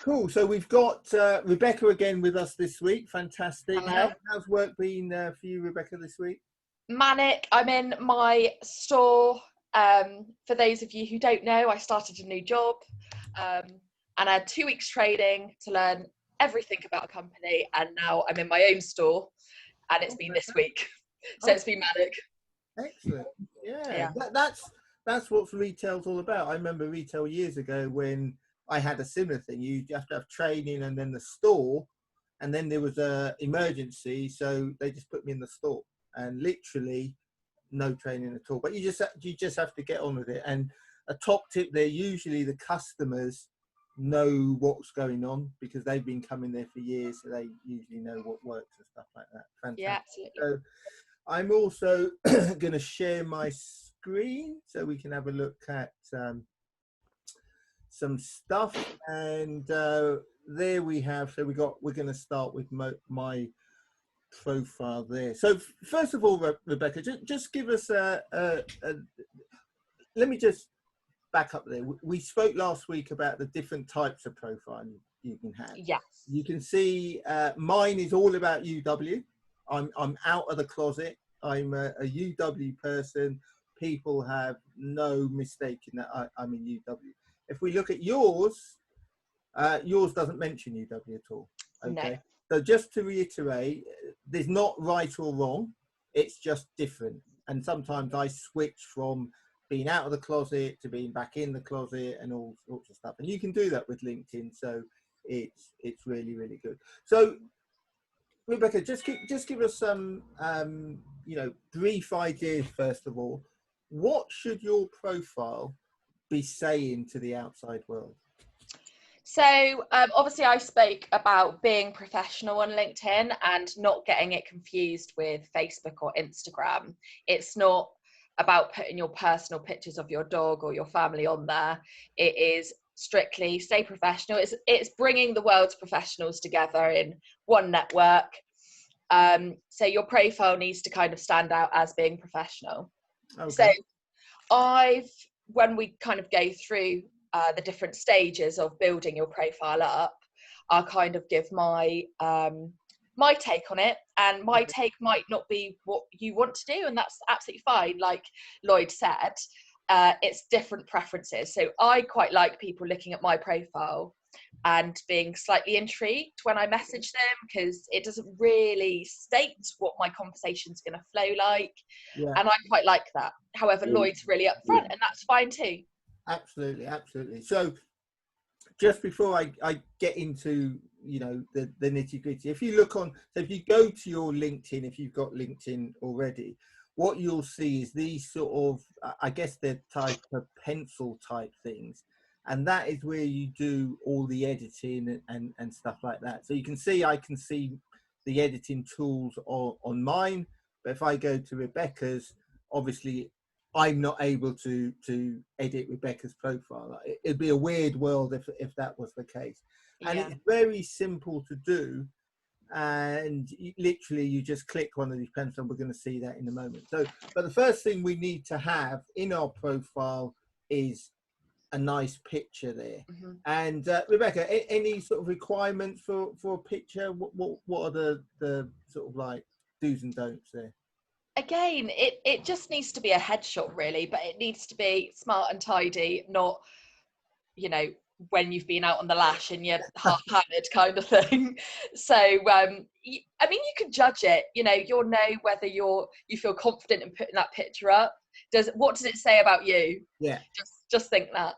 Cool. So we've got Rebecca again with us this week. Fantastic. Hello. How's work been for you, Rebecca, this week? Manic. I'm in my store. For those of you who don't know, I started a new job um, and I had 2 weeks training to learn everything about a company. And now I'm in my own store and it's Oh, been this fantastic. week. So Oh, it's been manic. excellent. Yeah, Yeah. that's what retail's all about. I remember retail years ago when I had a similar thing. You have to have training and then the store, and then there was a emergency, so they just put me in the store and literally no training at all. But you just have to get on with it. And a top tip there: usually the customers know what's going on because they've been coming there for years, so they usually know what works and stuff like that. Yeah, Fantastic. absolutely. So I'm also going to share my screen so we can have a look at some stuff. And there we have. So we're going to start with my profile there. So first of all, Rebecca, just give us let me just back up there. We spoke last week about the different types of profile you can have. Yes. You can see mine is all about UW. I'm out of the closet. I'm a UW person. People have no mistake in that I'm in UW. If we look at yours, yours doesn't mention UW at all. No. Okay. So just to reiterate, there's not right or wrong. It's just different. And sometimes I switch from being out of the closet to being back in the closet and all sorts of stuff. And you can do that with LinkedIn. So it's really, really good. So Rebecca, just give us some brief ideas first of all. What should your profile be saying to the outside world? So obviously I spoke about being professional on LinkedIn and not getting it confused with Facebook or Instagram. It's not about putting your personal pictures of your dog or your family on there. It is strictly stay professional. It's bringing the world's professionals together in one network. So your profile needs to kind of stand out as being professional. So Okay. when we kind of go through the different stages of building your profile up, I'll kind of give my my take on it, and my take might not be what you want to do, and that's absolutely fine. Like Lloyd said, it's different preferences. So I quite like people looking at my profile and being slightly intrigued when I message them because it doesn't really state what my conversation's going to flow like. Yeah. And I quite like that. However, Lloyd's really upfront, and that's fine too. Absolutely, absolutely. So just before I get into the nitty gritty, if you look on, so if you go to your LinkedIn, if you've got LinkedIn already, what you'll see is these sort of, I guess they're type of pencil type things. And that is where you do all the editing and stuff like that. So you can see, I can see the editing tools on mine. But if I go to Rebecca's, obviously I'm not able to edit Rebecca's profile. It'd be a weird world if that was the case. And Yeah. it's very simple to do. And literally you just click one of these pencils, and we're going to see that in a moment. So, but the first thing we need to have in our profile is a nice picture there. Mm-hmm. And Rebecca, any sort of requirements for a picture? What are the sort of like do's and don'ts there? Again, it just needs to be a headshot really, but it needs to be smart and tidy, not, you know, when you've been out on the lash and you're half hammered kind of thing. So I mean, you can judge it, you'll know whether you feel confident in putting that picture up. What does it say about you? Yeah. Just think that.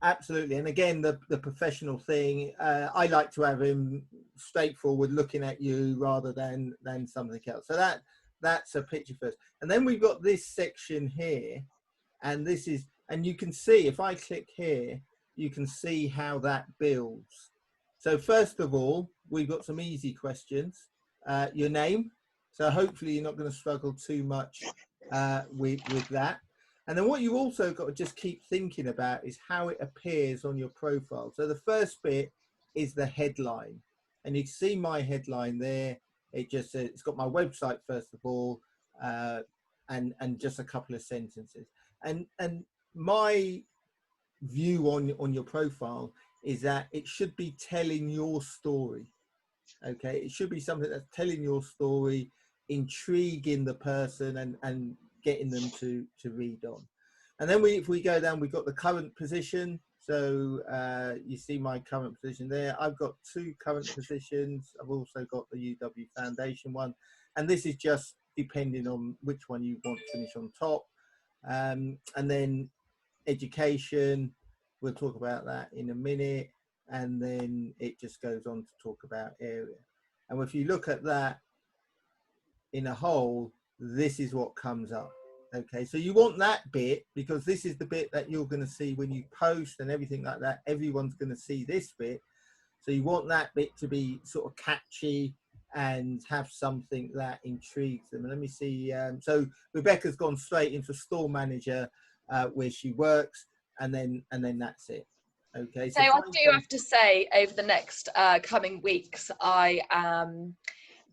Absolutely. And again, the professional thing, I like to have him straightforward looking at you rather than something else. So that's a picture first. And then we've got this section here, and and you can see, if I click here, you can see how that builds. So first of all, we've got some easy questions. Your name. So hopefully you're not going to struggle too much with that. And then what you also got to just keep thinking about is how it appears on your profile. So the first bit is the headline. And you can see my headline there. It just says, it's got my website, first of all, and just a couple of sentences. And my view on your profile is that it should be telling your story. Okay, it should be something that's telling your story, intriguing the person, and getting them to read on. And then if we go down, we've got the current position. So you see my current position there. I've got 2 current positions. I've also got the UW Foundation one, and this is just depending on which one you want to finish on top. And then education, we'll talk about that in a minute, and then it just goes on to talk about area. And if you look at that in a whole, this is what comes up. Okay, so you want that bit because this is the bit that you're going to see when you post and everything like that. Everyone's going to see this bit, so you want that bit to be sort of catchy and have something that intrigues them. And let me see, so Rebecca's gone straight into store manager where she works, and then that's it. Okay, so I do have to say, over the next coming weeks, I am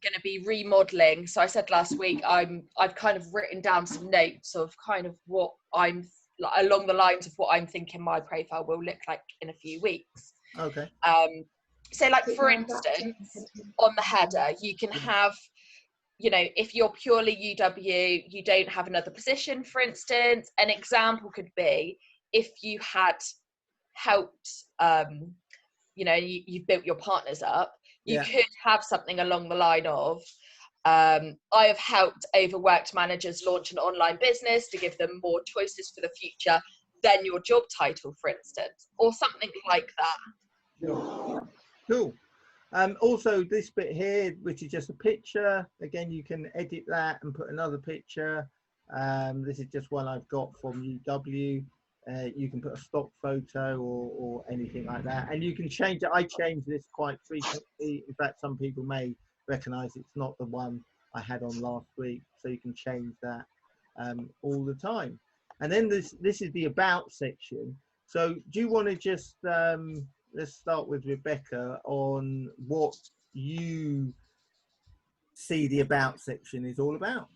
going to be remodeling. So I said last week, I've kind of written down some notes of kind of what I'm like, along the lines of what I'm thinking my profile will look like in a few weeks. Okay. So like, for instance, on the header, you can have, you know, if you're purely UW, you don't have another position, for instance. An example could be if you had helped, you know, you've built your partners up, you could have something along the line of, I have helped overworked managers launch an online business to give them more choices for the future than your job title, for instance, or something like that. Cool. Also, this bit here, which is just a picture, again, you can edit that and put another picture. This is just one I've got from UW. You can put a stock photo or anything like that, and you can change it. I change this quite frequently. In fact, some people may recognize it's not the one I had on last week, so you can change that all the time. And then this is the about section. So do you want to just let's start with Rebecca on what you see the about section is all about.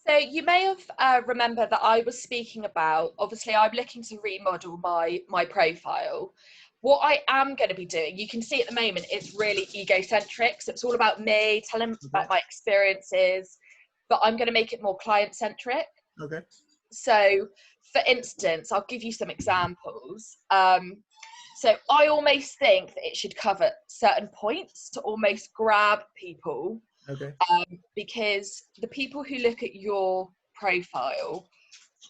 So you may have remember that I was speaking about, obviously I'm looking to remodel my profile. What I am going to be doing, you can see at the moment, it's really egocentric. So it's all about me, telling about my experiences, but I'm going to make it more client centric. Okay. So for instance, I'll give you some examples. So I almost think that it should cover certain points to almost grab people. Okay. Because the people who look at your profile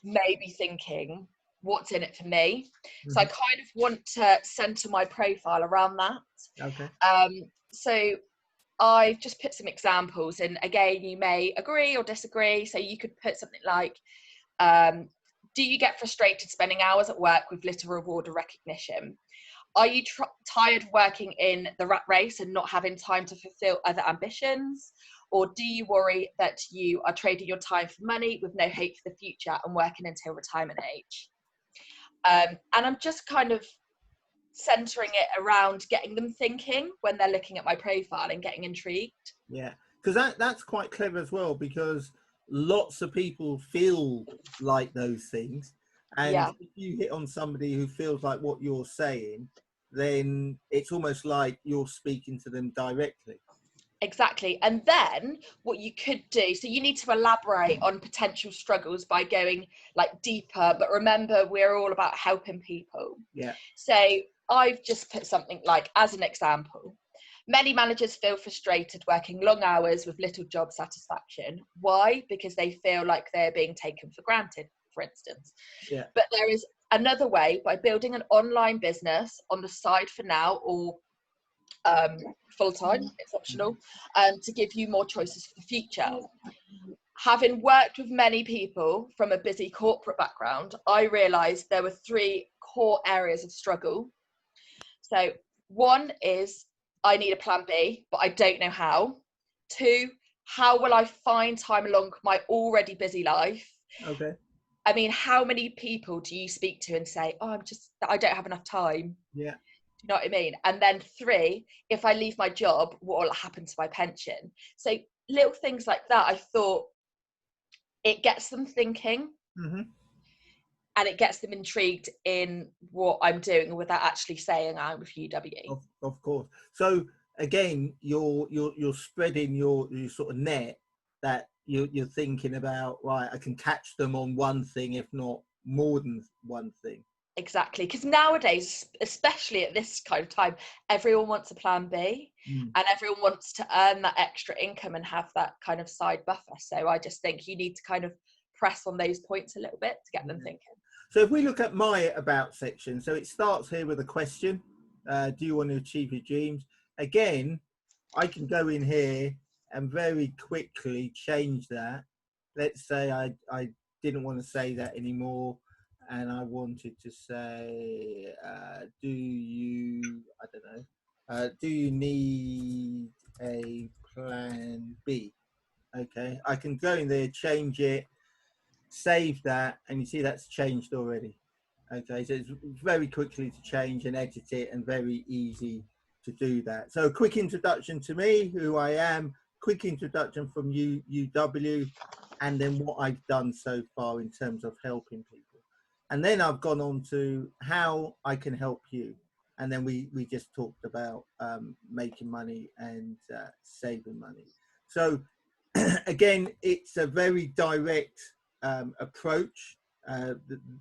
may be thinking, what's in it for me? Mm-hmm. So I kind of want to center my profile around that. Okay. So I've just put some examples, and again, you may agree or disagree. So you could put something like, do you get frustrated spending hours at work with little reward or recognition? Are you tired working in the rat race and not having time to fulfill other ambitions? Or do you worry that you are trading your time for money with no hope for the future and working until retirement age? And I'm just kind of centering it around getting them thinking when they're looking at my profile and getting intrigued. Yeah, because that's quite clever as well, because lots of people feel like those things. And if you hit on somebody who feels like what you're saying, then it's almost like you're speaking to them directly. Exactly. And then what you could do, so you need to elaborate on potential struggles by going like deeper, but remember, we're all about helping people. Yeah. So I've just put something like, as an example, many managers feel frustrated working long hours with little job satisfaction. Why? Because they feel like they're being taken for granted, for instance. Yeah. But there is another way, by building an online business on the side for now, or full-time, it's optional, to give you more choices for the future. Having worked with many people from a busy corporate background, I realized there were 3 core areas of struggle. So one is, I need a plan B, but I don't know how. 2, how will I find time along my already busy life? Okay. I mean, how many people do you speak to and say, oh, I don't have enough time? Yeah. You know what I mean? And then 3, if I leave my job, what will happen to my pension? So little things like that, I thought it gets them thinking. Mm-hmm. and it gets them intrigued in what I'm doing without actually saying I'm with UW. Of course. So again, you're spreading your sort of net, that you're thinking about, right, I can catch them on one thing, if not more than one thing. Exactly, because nowadays, especially at this kind of time, everyone wants a plan B, and everyone wants to earn that extra income and have that kind of side buffer. So I just think you need to kind of press on those points a little bit to get them thinking. So if we look at my about section, so it starts here with a question. Do you want to achieve your dreams? Again, I can go in here and very quickly change that. Let's say I didn't want to say that anymore, and I wanted to say, do you, I don't know, do you need a plan B? Okay, I can go in there, change it, save that, and you see that's changed already. Okay, so it's very quickly to change and edit it, and very easy to do that. So a quick introduction to me, who I am, quick introduction from UW, and then what I've done so far in terms of helping people. And then I've gone on to how I can help you. And then we just talked about making money and saving money. So again, it's a very direct approach.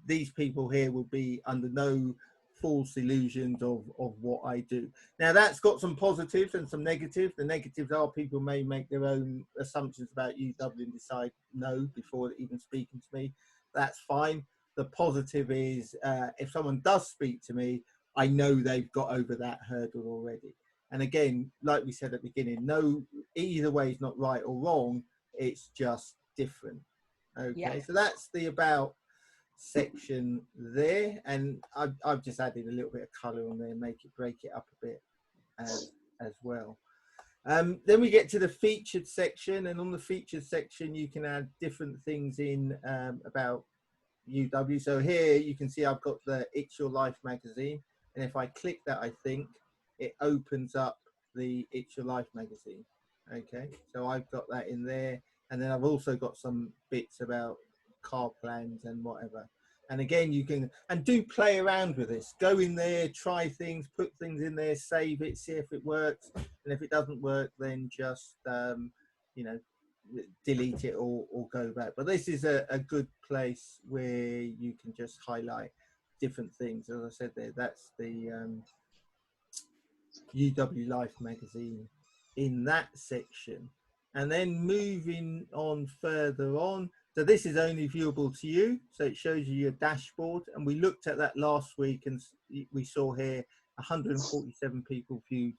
These people here will be under no false illusions of what I do. Now, that's got some positives and some negatives. The negatives are people may make their own assumptions about UW and decide no before even speaking to me. That's fine. The positive is if someone does speak to me, I know they've got over that hurdle already. And again, like we said at the beginning, no, either way is not right or wrong. It's just different. Okay, yeah. So that's the about section there, and I've just added a little bit of colour on there, break it up a bit as well. Then we get to the featured section, and on the featured section you can add different things in about UW. So here you can see I've got the It's Your Life magazine, and if I click that, I think it opens up the It's Your Life magazine. Okay, so I've got that in there, and then I've also got some bits about car plans and whatever. And again, you can do play around with this. Go in there, try things, put things in there, save it, see if it works, and if it doesn't work, then just you know, delete it or go back. But this is a good place where you can just highlight different things. As I said there, that's the UW Life magazine in that section. And then moving on further on, so this is only viewable to you, so it shows you your dashboard, and we looked at that last week, and we saw here 147 people viewed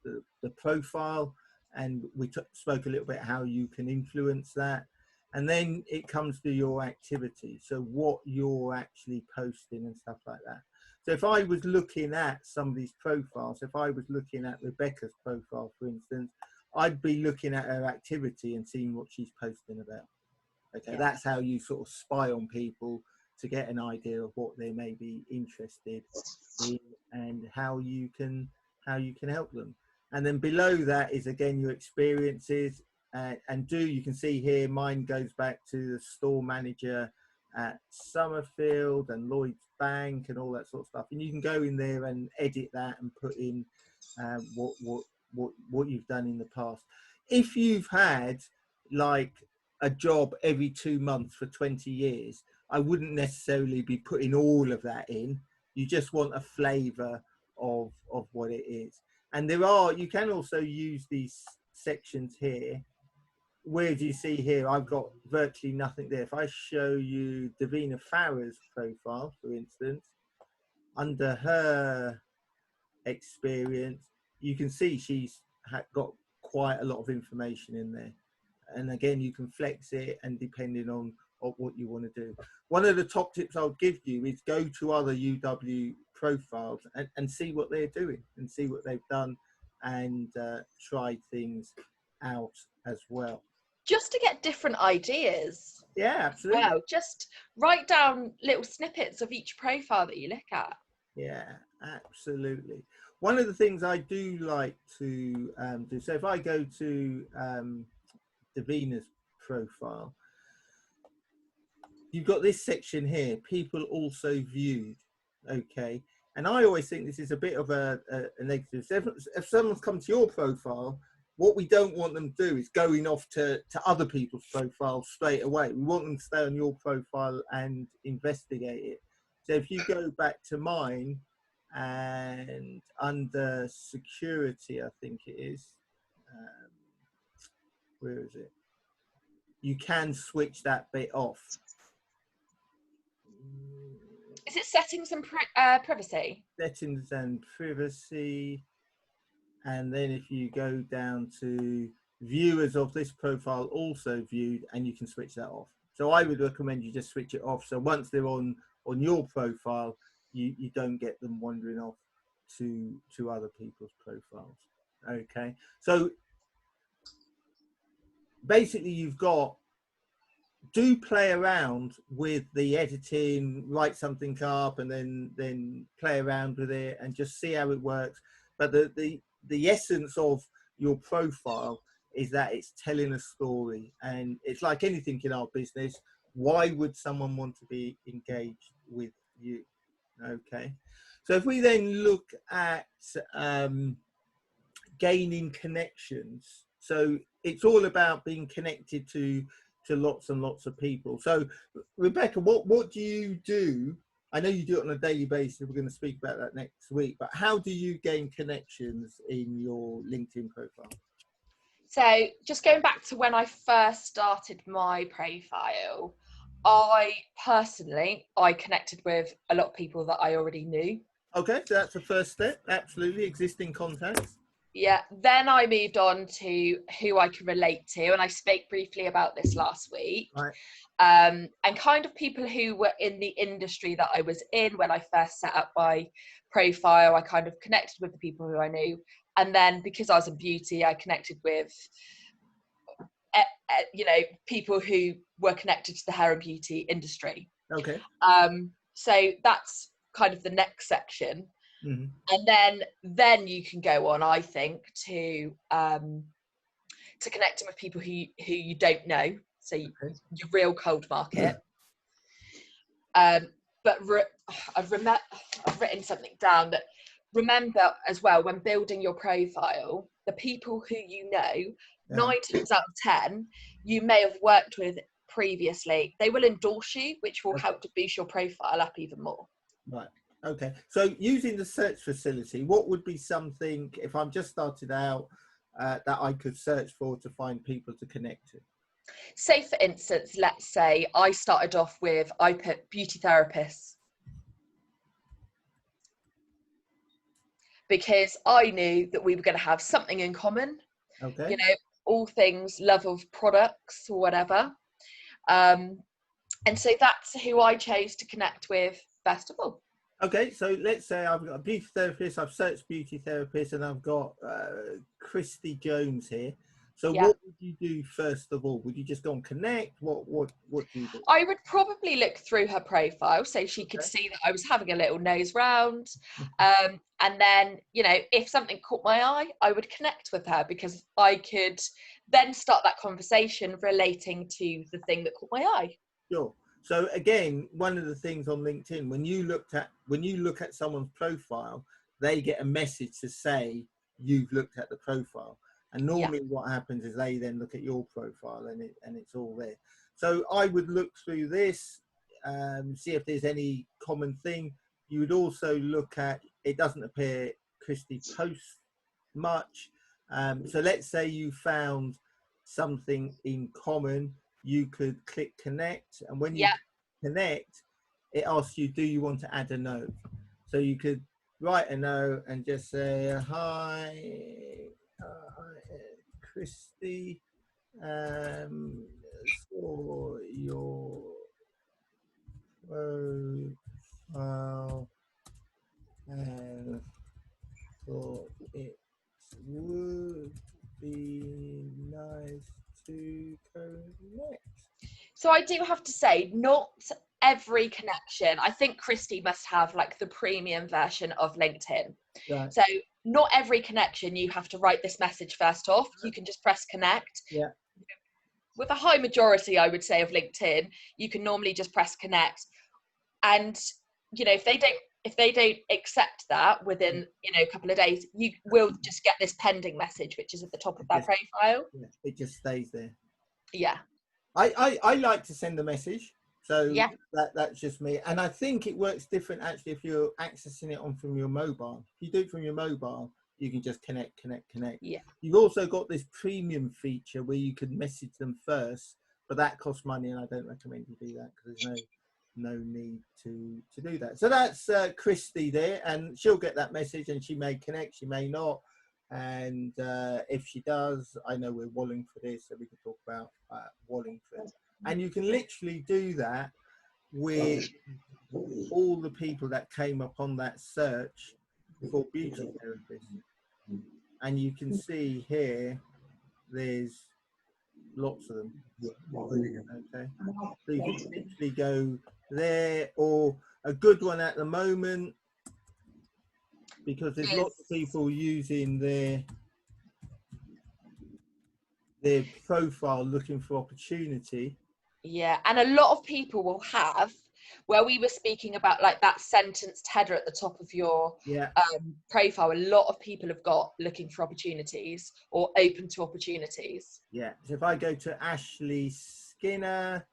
the profile, and we spoke a little bit how you can influence that. And then it comes to your activity, so what you're actually posting and stuff like that. So if I was looking at somebody's profiles, if I was looking at Rebecca's profile, for instance, I'd be looking at her activity and seeing what she's posting about. Okay, yeah. That's how you sort of spy on people to get an idea of what they may be interested in and how you can help them. And then below that is again your experiences, and you can see here mine goes back to the store manager at Summerfield and Lloyd's Bank and all that sort of stuff, and you can go in there and edit that and put in what you've done in the past. If you've had like a job every 2 months for 20 years, I wouldn't necessarily be putting all of that in. You just want a flavor of what it is. And you can also use these sections here. Where do you see here? I've got virtually nothing there. If I show you Davina Farah's profile, for instance, under her experience, you can see she's got quite a lot of information in there. And again, you can flex it, and depending on what you want to do. One of the top tips I'll give you is go to other UW profiles and see what they're doing and see what they've done, and try things out as well. Just to get different ideas. Yeah, absolutely. Wow, just write down little snippets of each profile that you look at. Yeah, absolutely. One of the things I do like to do, so if I go to Davina's profile, you've got this section here, people also viewed. Okay. And I always think this is a bit of a negative. So if someone's come to your profile, what we don't want them to do is going off to other people's profiles straight away. We want them to stay on your profile and investigate it. So if you go back to mine and under security, I think it is, where is it? You can switch that bit off. Is it settings and privacy? Settings and privacy. And then if you go down to viewers of this profile also viewed, and you can switch that off. So I would recommend you just switch it off. So once they're on your profile, you don't get them wandering off to other people's profiles. Okay. So basically you've got, do play around with the editing, write something up and then play around with it and just see how it works. But the essence of your profile is that it's telling a story, and it's like anything in our business. Why would someone want to be engaged with you? Okay. So if we then look at gaining connections, so it's all about being connected to lots and lots of people. So Rebecca, what do you do? I know you do it on a daily basis. We're going to speak about that next week, but how do you gain connections in your LinkedIn profile? So just going back to when I first started my profile, I connected with a lot of people that I already knew. Okay, so that's the first step. Absolutely, existing contacts. Yeah, then I moved on to who I can relate to, and I spoke briefly about this last week. Right. And kind of people who were in the industry that I was in when I first set up my profile. I kind of connected with the people who I knew, and then because I was in beauty, I connected with people who were connected to the hair and beauty industry. Okay. So that's kind of the next section. Mm-hmm. And then you can go on, I think, to connecting with people who you don't know, so your real cold market. But I've written something down that, remember as well, when building your profile, the people who you know, 9 times out of 10, you may have worked with previously. They will endorse you, which will help to boost your profile up even more. Right. Okay. So using the search facility, what would be something, if I'm just started out, that I could search for to find people to connect to? Say, for instance, let's say I started off with, I put beauty therapists, because I knew that we were going to have something in common. Okay. You know, all things love of products or whatever. And so that's who I chose to connect with first of all. Okay, so let's say I've got a beauty therapist, I've searched beauty therapist, and I've got Christy Jones here. So what would you do first of all? Would you just go and connect? What do you do? I would probably look through her profile so she could see that I was having a little nose round. And then, you know, if something caught my eye, I would connect with her, because I could then start that conversation relating to the thing that caught my eye. Sure. So again, one of the things on LinkedIn, when you look at someone's profile, they get a message to say you've looked at the profile. And normally what happens is they then look at your profile and it's all there. So I would look through this, see if there's any common thing. You would also look at, it doesn't appear Christy posts much. So let's say you found something in common, you could click connect, and when you connect, it asks you, do you want to add a note? So you could write a note and just say, hi, Christy, for your profile, and thought it would be nice to connect. So I do have to say, not every connection, I think Christy must have like the premium version of LinkedIn. Right. So not every connection you have to write this message first off. You can just press connect. Yeah. with a high majority, I would say, of LinkedIn, you can normally just press connect. And, you know, if they don't accept that within, you know, a couple of days, you will just get this pending message, which is at the top of their profile. Yeah, it just stays there. Yeah. I like to send a message. So Yeah. that's just me. And I think it works different actually if you're accessing it on from your mobile. If you do it from your mobile, you can just connect. Yeah. You've also got this premium feature where you can message them first, but that costs money, and I don't recommend you do that because there's no need to do that. So that's Christy there, and she'll get that message, and she may connect, she may not. And if she does, I know we're Wallingford, so we can talk about Wallingford. And you can literally do that with all the people that came up on that search for beauty therapists. And you can see here, there's lots of them. Okay, so you can literally go there, or a good one at the moment, because there's lots of people using their profile looking for opportunity. Yeah, and a lot of people will have, where we were speaking about like that sentenced header at the top of your profile, a lot of people have got looking for opportunities or open to opportunities. Yeah, so if I go to Ashley Skinner,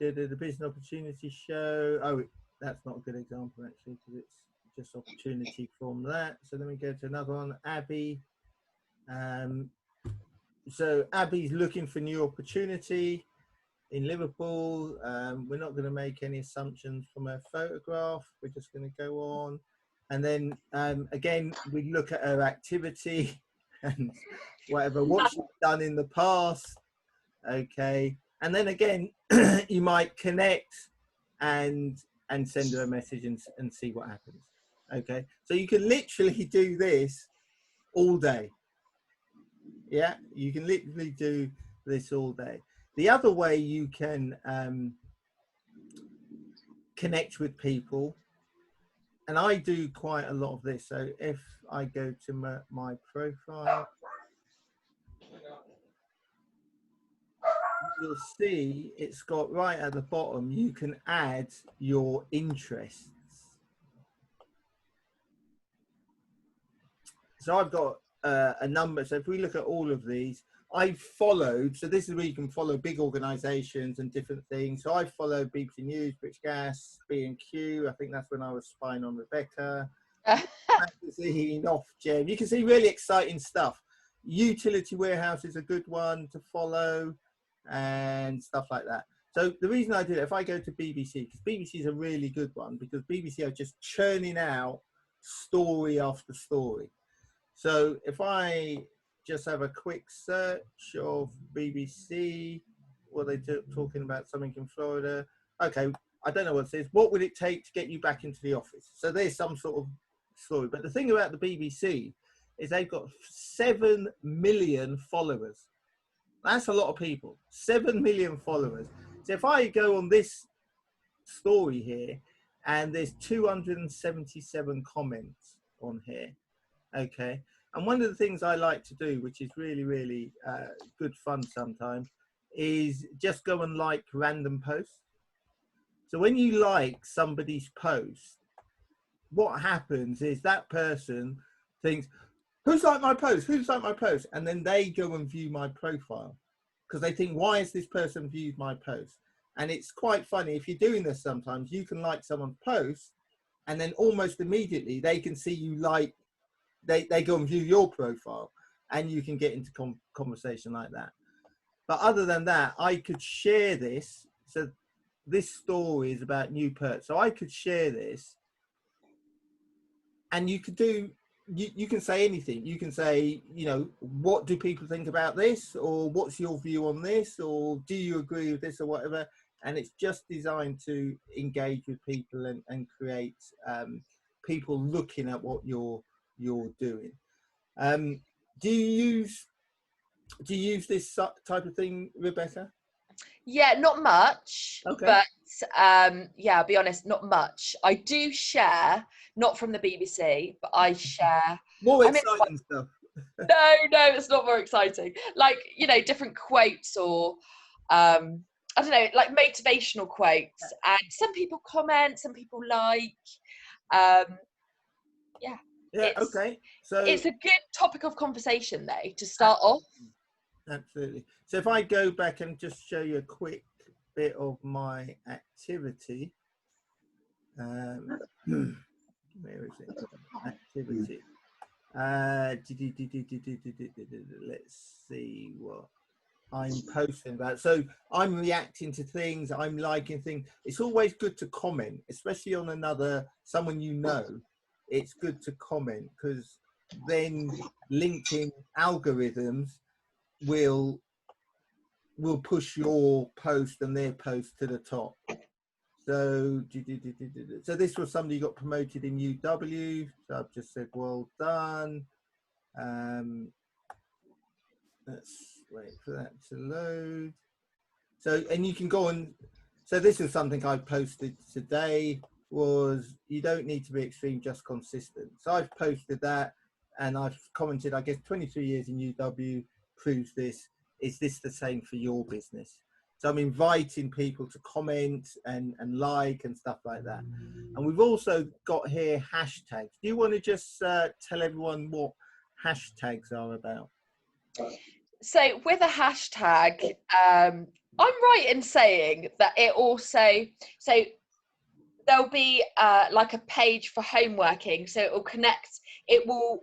the business opportunity show, that's not a good example actually, because it's just opportunity from that. So let me go to another one, Abby. So Abby's looking for new opportunity in Liverpool. We're not going to make any assumptions from her photograph. We're just going to go on. And then again, we look at her activity and what she's done in the past. Okay. And then again, you might connect and send her a message and see what happens. Okay. So you can literally do this all day. Yeah, you can literally do this all day. The other way you can connect with people, and I do quite a lot of this. So if I go to my profile, you'll see it's got right at the bottom, you can add your interests. So I've got a number. So if we look at all of these, I've followed, so this is where you can follow big organizations and different things. So I followed BBC News, British Gas, B&Q. I think that's when I was spying on Rebecca. Magazine, Ofgem. You can see really exciting stuff. Utility Warehouse is a good one to follow and stuff like that. So the reason I did it, if I go to BBC, because BBC is a really good one, because BBC are just churning out story after story. So if I just have a quick search of BBC, what they talking about, something in Florida. Okay, I don't know what it says. What would it take to get you back into the office? So there's some sort of story. But the thing about the BBC is they've got 7 million followers. That's a lot of people. 7 million followers. So if I go on this story here, and there's 277 comments on here. Okay. And one of the things I like to do, which is really, really good fun sometimes, is just go and like random posts. So when you like somebody's post, what happens is that person thinks, who's liked my post? Who's liked my post? And then they go and view my profile because they think, why has this person viewed my post? And it's quite funny. If you're doing this sometimes, you can like someone's post and then almost immediately they can see you like, they go and view your profile and you can get into conversation like that. But other than that, I could share this. So this story is about new perks. So I could share this and you could do, you can say anything. You can say, you know, what do people think about this? Or what's your view on this? Or do you agree with this or whatever? And it's just designed to engage with people and create people looking at what you're doing. Do you use this type of thing, Rebecca? Yeah, not much, okay. But yeah, I'll be honest, not much. I do share, not from the BBC, but I share more exciting stuff. No, it's not more exciting. Like, you know, different quotes or I don't know, like motivational quotes, and some people comment, some people like. Yeah, Yeah. Okay. So it's a good topic of conversation though to start off. absolutely. So if I go back and just show you a quick bit of my activity, where is it? Activity. Let's see what I'm posting about. So I'm reacting to things, I'm liking things. It's always good to comment, especially on someone you know. It's good to comment, because then LinkedIn algorithms will push your post and their post to the top. So this was somebody who got promoted in UW. So I've just said well done. Let's wait for that to load. So, and you can go on. So this is something I posted today, was you don't need to be extreme, just consistent. So I've posted that, and I've commented, I guess 23 years in UW proves this. Is this the same for your business? So I'm inviting people to comment and like and stuff like that. And we've also got here hashtags. Do you want to just tell everyone what hashtags are about? So with a hashtag, I'm right in saying that it also, so there'll be like a page for homeworking, so it will connect, will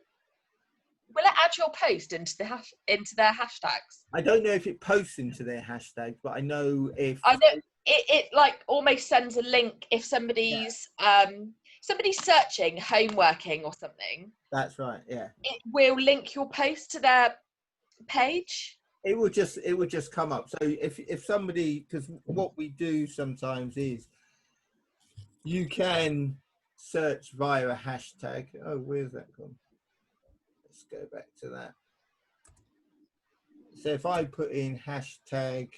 it add your post into their hashtags? I don't know if it posts into their hashtags, but I know it like almost sends a link if somebody's somebody's searching homeworking or something. That's right, yeah. It will link your post to their page. It would just come up. So if somebody, because what we do sometimes is you can search via a hashtag. Oh, where's that gone? Let's go back to that. So if I put in hashtag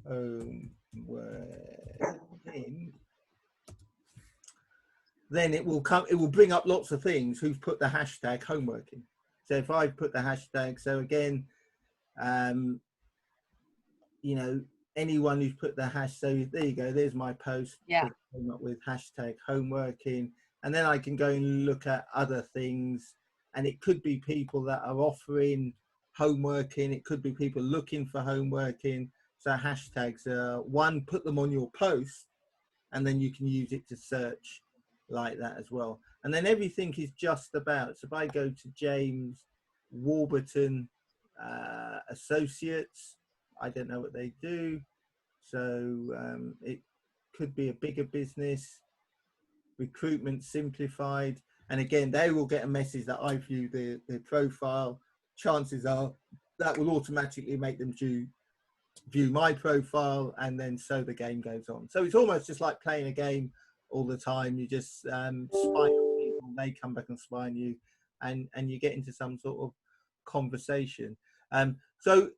homeworking, then it will bring up lots of things who've put the hashtag homeworking. So if I put the hashtag, so again, you know, anyone who's put the hash, so there you go, there's my post. Yeah. Came up with hashtag homeworking, and then I can go and look at other things, and it could be people that are offering homeworking, it could be people looking for homeworking. So hashtags are one, put them on your post, and then you can use it to search like that as well. And then everything is just about, so if I go to James Warburton Associates, I don't know what they do. So it could be a bigger business, recruitment simplified. And again, they will get a message that I view their profile. Chances are that will automatically make them view my profile, and then so the game goes on. So it's almost just like playing a game all the time. You just spy on people, they come back and spy on you, and you get into some sort of conversation. So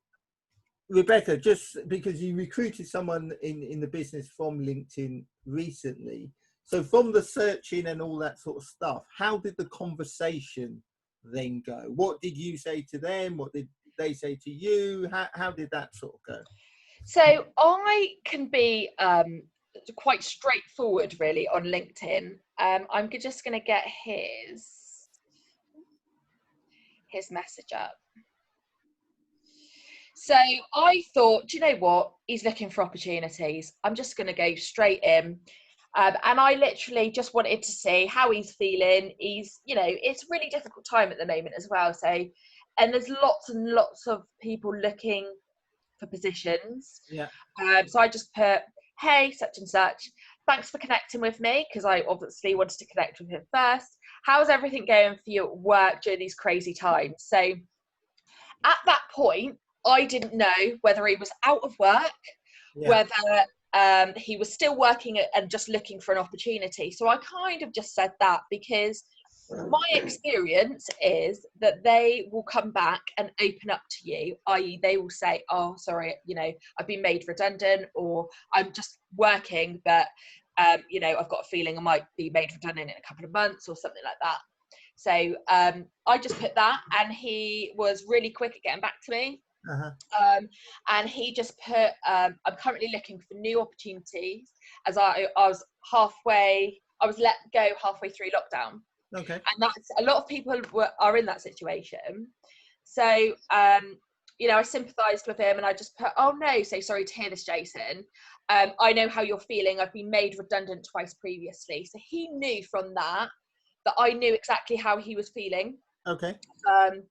Rebecca, just because you recruited someone in the business from LinkedIn recently, so from the searching and all that sort of stuff, how did the conversation then go? What did you say to them? What did they say to you? How did that sort of go? So I can be quite straightforward really on LinkedIn. I'm just going to get his message up. So I thought, do you know what? He's looking for opportunities. I'm just going to go straight in. And I literally just wanted to see how he's feeling. He's, you know, it's a really difficult time at the moment as well. So, and there's lots and lots of people looking for positions. Yeah. So I just put, hey, such and such, thanks for connecting with me, because I obviously wanted to connect with him first. How's everything going for you at work during these crazy times? So at that point, I didn't know whether he was out of work, whether he was still working and just looking for an opportunity. So I kind of just said that because my experience is that they will come back and open up to you, i.e. they will say, oh, sorry, you know, I've been made redundant, or I'm just working, but, you know, I've got a feeling I might be made redundant in a couple of months or something like that. So I just put that, and he was really quick at getting back to me. Uh-huh. And he just put, I'm currently looking for new opportunities, as I was let go halfway through lockdown. Okay. And that's, a lot of people are in that situation. So, I sympathised with him, and I just put, oh no, so sorry to hear this, Jason. I know how you're feeling. I've been made redundant twice previously. So he knew from that I knew exactly how he was feeling. Okay. And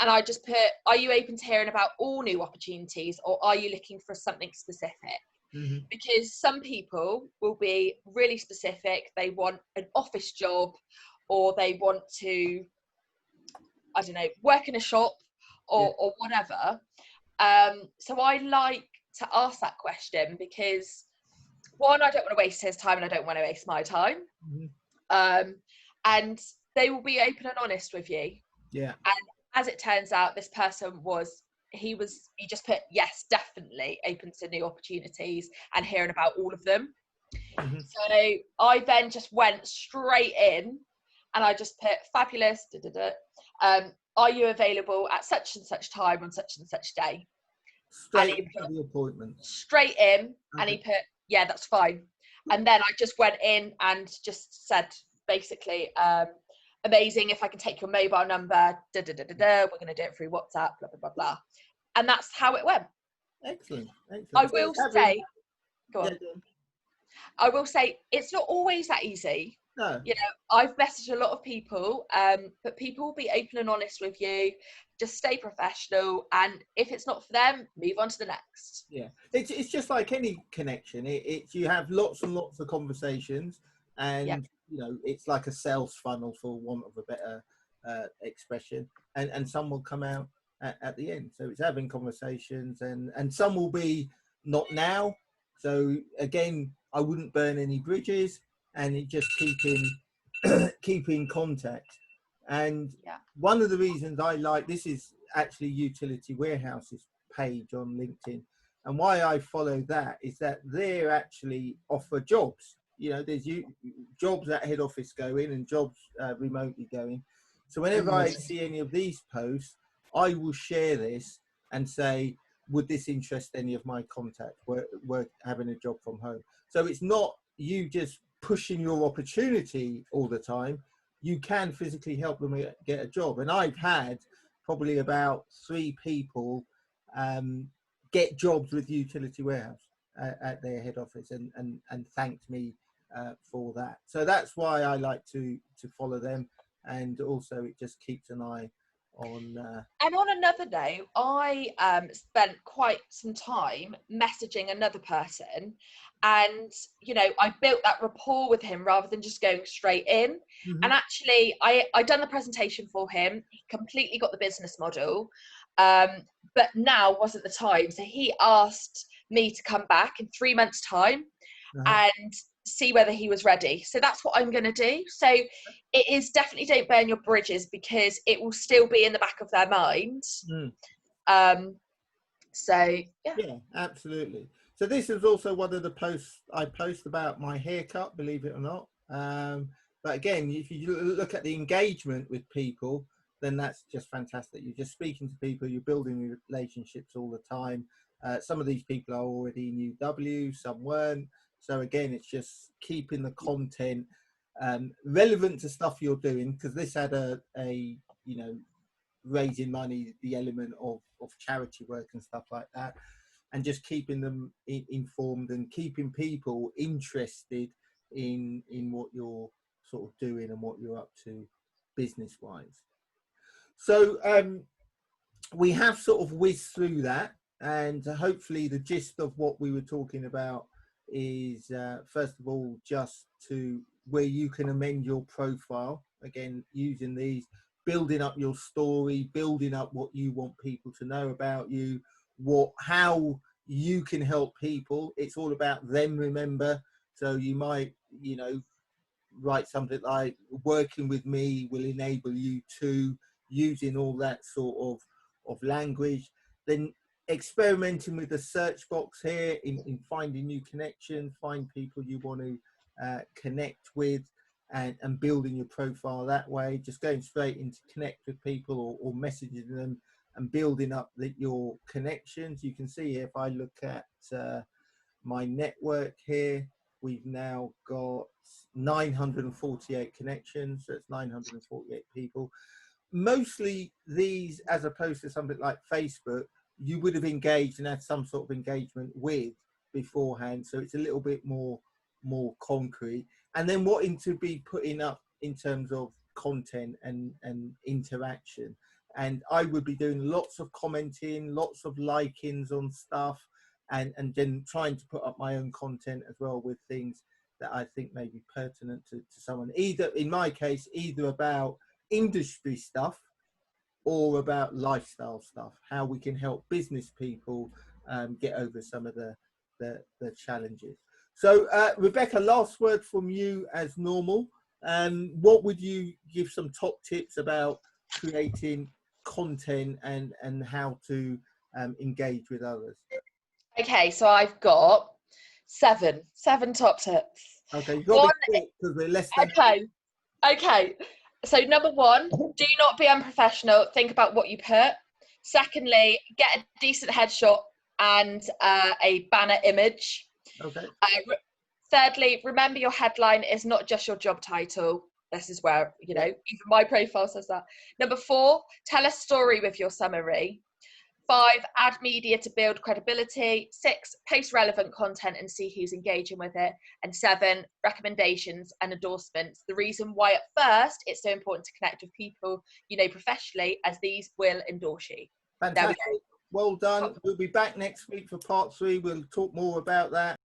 I just put, are you open to hearing about all new opportunities, or are you looking for something specific? Mm-hmm. Because some people will be really specific. They want an office job, or they want to, I don't know, work in a shop, or whatever. So I like to ask that question because, one, I don't want to waste his time, and I don't want to waste my time. Mm-hmm. And they will be open and honest with you. Yeah. And as it turns out, this person he just put, yes, definitely open to new opportunities and hearing about all of them. Mm-hmm. So I then just went straight in, and I just put, fabulous, are you available at such and such time on such and such day? Straight into the appointment. Straight in. Okay. And he put, yeah, that's fine. And then I just went in and just said, basically, amazing, if I can take your mobile number, we're going to do it through WhatsApp, blah, blah, blah, blah. And that's how it went. Excellent. I will say, go on. Yeah, go on. I will say, it's not always that easy. No. I've messaged a lot of people, but people will be open and honest with you. Just stay professional, and if it's not for them, move on to the next. Yeah, it's just like any connection. It's you have lots and lots of conversations, and it's like a sales funnel, for want of a better expression, and some will come out at the end. So it's having conversations, and some will be not now. So again, I wouldn't burn any bridges, and it just keep in contact. And one of the reasons I like this is actually Utility Warehouse's page on LinkedIn, and why I follow that is that they actually offer jobs. There's jobs at head office going, and jobs remotely going. So whenever I see any of these posts, I will share this and say, would this interest any of my contacts? We're having a job from home. So it's not you just pushing your opportunity all the time. You can physically help them get a job. And I've had probably about 3 people get jobs with Utility Warehouse at their head office, and thanked me for that. So that's why I like to follow them, and also it just keeps an eye on. And on another note, I spent quite some time messaging another person, and I built that rapport with him rather than just going straight in. Mm-hmm. And actually, I done the presentation for him. He completely got the business model, but now wasn't the time. So he asked me to come back in 3 months' time and see whether he was ready. So that's what I'm going to do. So it is definitely, don't burn your bridges, because it will still be in the back of their mind. So yeah, absolutely. So this is also one of the posts I post about my haircut, believe it or not. But again, if you look at the engagement with people, then that's just fantastic. You're just speaking to people, you're building relationships all the time. Some of these people are already in UW, some weren't. So again, it's just keeping the content relevant to stuff you're doing, because this had a raising money, the element of charity work and stuff like that, and just keeping them informed and keeping people interested in what you're sort of doing and what you're up to business wise. So we have sort of whizzed through that, and hopefully the gist of what we were talking about is first of all, just to where you can amend your profile, again using these, building up your story, building up what you want people to know about you, how you can help people. It's all about them, remember. So you might write something like, working with me will enable you to, using all that sort of language. Then experimenting with the search box here in finding new connections, find people you want to connect with, and building your profile that way, just going straight into connect with people, or messaging them and building up your connections. You can see if I look at my network here, we've now got 948 connections, so it's 948 people. Mostly these, as opposed to something like Facebook, you would have engaged and had some sort of engagement with beforehand, so it's a little bit more concrete. And then wanting to be putting up in terms of content and interaction. And I would be doing lots of commenting, lots of likings on stuff, and then trying to put up my own content as well with things that I think may be pertinent to someone. Either, in my case, either about industry stuff or about lifestyle stuff, how we can help business people get over some of the challenges. So Rebecca, last word from you as normal. What would you give some top tips about creating content and how to engage with others? Okay, so I've got seven top tips. Okay, you've got to be quick because we're less than. Okay. So number one, do not be unprofessional. Think about what you put. Secondly, get a decent headshot and a banner image. Okay. Thirdly, remember your headline is not just your job title. This is where, even my profile says that. Number four, tell a story with your summary. 5, add media to build credibility. 6, post relevant content and see who's engaging with it. And 7, recommendations and endorsements. The reason why at first it's so important to connect with people professionally, as these will endorse you. Fantastic. Well done. We'll be back next week for part 3. We'll talk more about that.